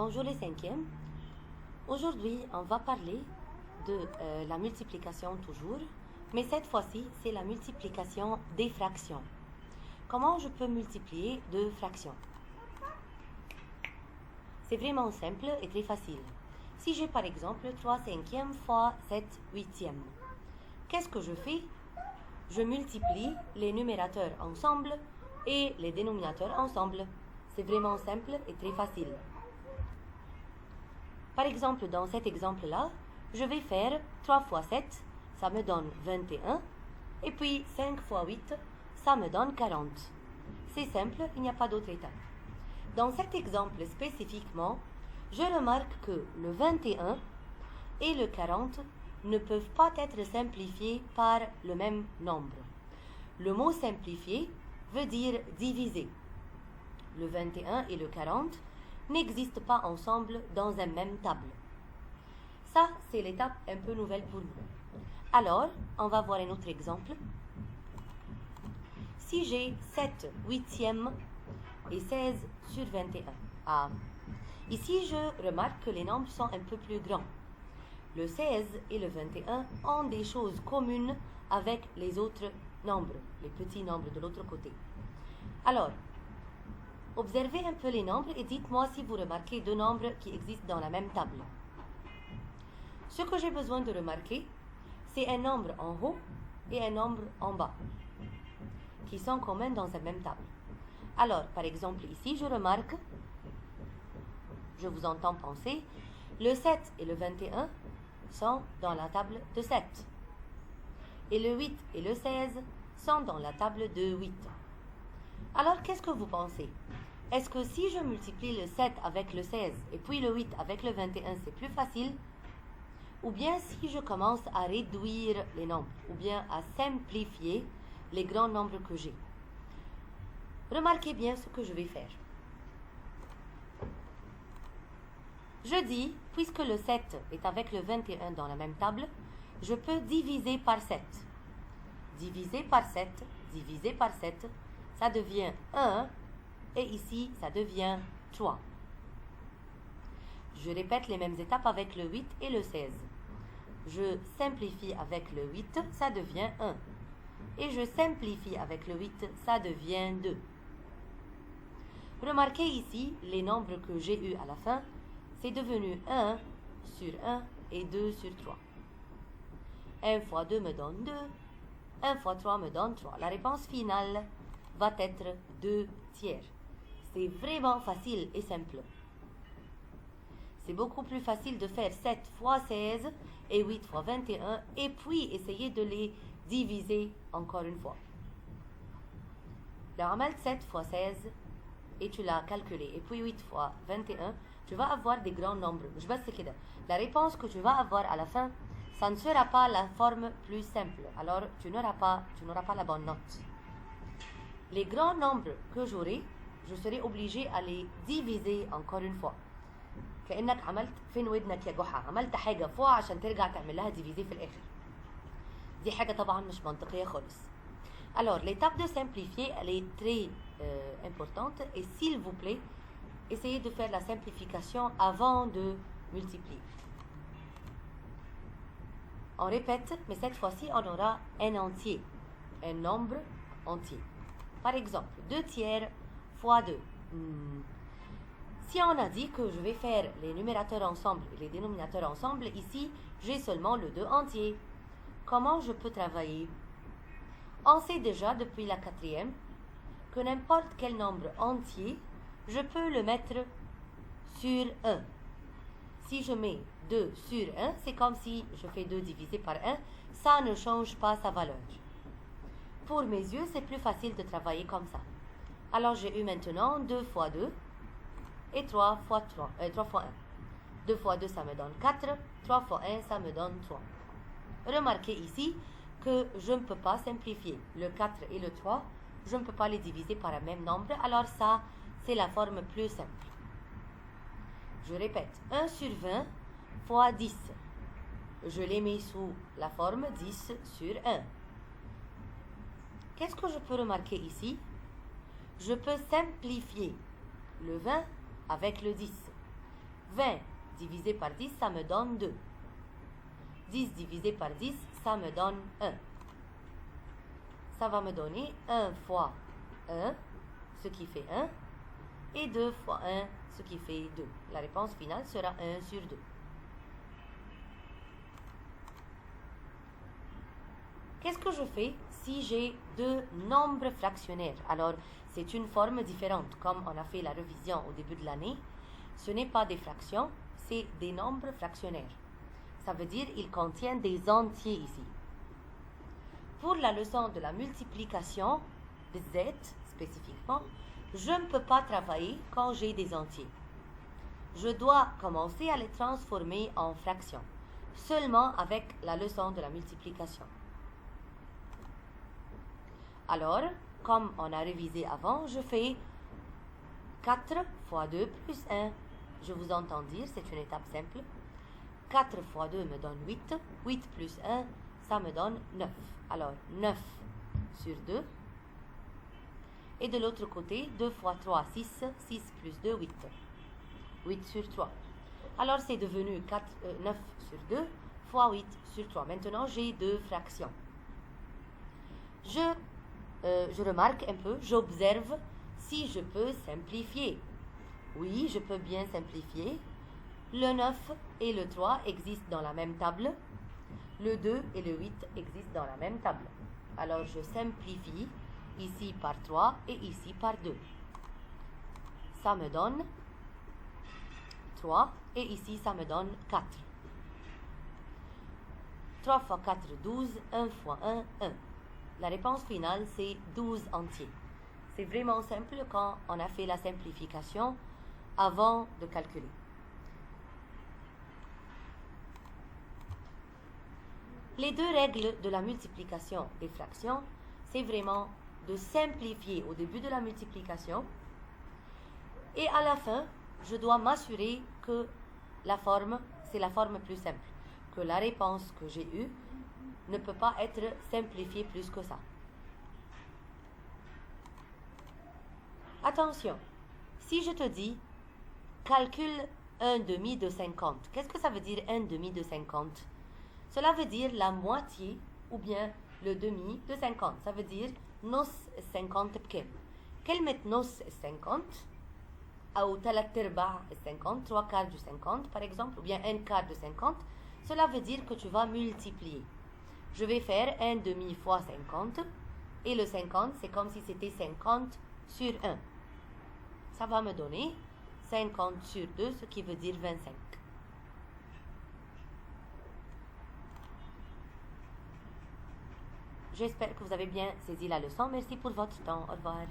Bonjour les cinquièmes. Aujourd'hui, on va parler de la multiplication toujours, mais cette fois-ci, c'est la multiplication des fractions. Comment je peux multiplier deux fractions? C'est vraiment simple et très facile. Si j'ai par exemple 3 cinquièmes fois 7 huitièmes, qu'est-ce que je fais? Je multiplie les numérateurs ensemble et les dénominateurs ensemble. C'est vraiment simple et très facile. Par exemple, dans cet exemple-là, je vais faire 3 fois 7, ça me donne 21. Et puis 5 fois 8, ça me donne 40. C'est simple, il n'y a pas d'autre étape. Dans cet exemple spécifiquement, je remarque que le 21 et le 40 ne peuvent pas être simplifiés par le même nombre. Le mot simplifier veut dire diviser. Le 21 et le 40 n'existent pas ensemble dans une même table. Ça, c'est l'étape un peu nouvelle pour nous. Alors, on va voir un autre exemple. Si j'ai 7 huitièmes et 16 sur 21. Ici, je remarque que les nombres sont un peu plus grands. Le 16 et le 21 ont des choses communes avec les autres nombres, les petits nombres de l'autre côté. Alors, observez un peu les nombres et dites-moi si vous remarquez deux nombres qui existent dans la même table. Ce que j'ai besoin de remarquer, c'est un nombre en haut et un nombre en bas, qui sont communs dans la même table. Alors, par exemple, ici, je remarque, je vous entends penser, le 7 et le 21 sont dans la table de 7. Et le 8 et le 16 sont dans la table de 8. Alors, qu'est-ce que vous pensez? Est-ce que si je multiplie le 7 avec le 16 et puis le 8 avec le 21, c'est plus facile? Ou bien si je commence à réduire les nombres, ou bien à simplifier les grands nombres que j'ai? Remarquez bien ce que je vais faire. Je dis, puisque le 7 est avec le 21 dans la même table, je peux diviser par 7. Diviser par 7, diviser par 7, ça devient 1, et ici, ça devient 3. Je répète les mêmes étapes avec le 8 et le 16. Je simplifie avec le 8, ça devient 1. Et je simplifie avec le 8, ça devient 2. Remarquez ici, les nombres que j'ai eus à la fin, c'est devenu 1 sur 1 et 2 sur 3. 1 fois 2 me donne 2, 1 fois 3 me donne 3. La réponse finale va être 2 tiers. C'est vraiment facile et simple. C'est beaucoup plus facile de faire 7 fois 16 et 8 fois 21 et puis essayer de les diviser encore une fois. Alors, عملت 7 fois 16 et tu l'as calculé et puis 8 fois 21, tu vas avoir des grands nombres. مش بس كده. La réponse que tu vas avoir à la fin, ça ne sera pas la forme plus simple. Alors, tu n'auras pas la bonne note. Les grands nombres que j'aurai, je serai obligé à les diviser encore une fois. كأنك عملت فين ودنك يا جحا، عملت حاجة فوق عشان ترجع تعمل لها diviser في الآخر. دي حاجة طبعا مش منطقية خالص. Alors, l'étape de simplifier, elle est très importante et s'il vous plaît, essayez de faire la simplification avant de multiplier. On répète, mais cette fois-ci, on aura un entier, un nombre entier. Par exemple, 2 tiers fois 2. Si on a dit que je vais faire les numérateurs ensemble et les dénominateurs ensemble, ici, j'ai seulement le 2 entier. Comment je peux travailler? On sait déjà depuis la 4e que n'importe quel nombre entier, je peux le mettre sur 1. Si je mets 2 sur 1, c'est comme si je fais 2 divisé par 1, ça ne change pas sa valeur. Pour mes yeux, c'est plus facile de travailler comme ça. Alors j'ai eu maintenant 2 fois 2 et 3 fois 1. 2 fois 2, ça me donne 4. 3 fois 1, ça me donne 3. Remarquez ici que je ne peux pas simplifier. Le 4 et le 3, je ne peux pas les diviser par un même nombre. Alors ça, c'est la forme plus simple. Je répète, 1 sur 20 fois 10. Je les mets sous la forme 10 sur 1. Qu'est-ce que je peux remarquer ici? Je peux simplifier le 20 avec le 10. 20 divisé par 10, ça me donne 2. 10 divisé par 10, ça me donne 1. Ça va me donner 1 fois 1, ce qui fait 1, et 2 fois 1, ce qui fait 2. La réponse finale sera 1 sur 2. Qu'est-ce que je fais si j'ai deux nombres fractionnaires? Alors, c'est une forme différente. Comme on a fait la révision au début de l'année, ce n'est pas des fractions, c'est des nombres fractionnaires. Ça veut dire qu'ils contiennent des entiers ici. Pour la leçon de la multiplication, de Z spécifiquement, je ne peux pas travailler quand j'ai des entiers. Je dois commencer à les transformer en fractions, seulement avec la leçon de la multiplication. Alors, comme on a révisé avant, je fais 4 fois 2 plus 1. Je vous entends dire, c'est une étape simple. 4 fois 2 me donne 8. 8 plus 1, ça me donne 9. Alors, 9 sur 2. Et de l'autre côté, 2 fois 3, 6. 6 plus 2, 8. 8 sur 3. Alors, c'est devenu 9 sur 2 fois 8 sur 3. Maintenant, j'ai deux fractions. Je remarque un peu, j'observe si je peux simplifier. Oui, je peux bien simplifier. Le 9 et le 3 existent dans la même table. Le 2 et le 8 existent dans la même table. Alors, je simplifie ici par 3 et ici par 2. Ça me donne 3 et ici, ça me donne 4. 3 fois 4, 12. 1 fois 1, 1. La réponse finale, c'est 12 entiers. C'est vraiment simple quand on a fait la simplification avant de calculer. Les deux règles de la multiplication des fractions, c'est vraiment de simplifier au début de la multiplication et à la fin, je dois m'assurer que la forme, c'est la forme plus simple, que la réponse que j'ai eue ne peut pas être simplifiée plus que ça. Attention, si je te dis calcule un demi de 50, qu'est-ce que ça veut dire un demi de 50? Cela veut dire la moitié ou bien le demi de 50. Ça veut dire nos 50 بكام. كلمة نص 50 أو 3/4 50, 3/4 du 50 par exemple, ou bien 1/4 de 50, cela veut dire que tu vas multiplier. Je vais faire 1 demi fois 50 et le 50 c'est comme si c'était 50 sur 1. Ça va me donner 50 sur 2, ce qui veut dire 25. J'espère que vous avez bien saisi la leçon. Merci pour votre temps. Au revoir.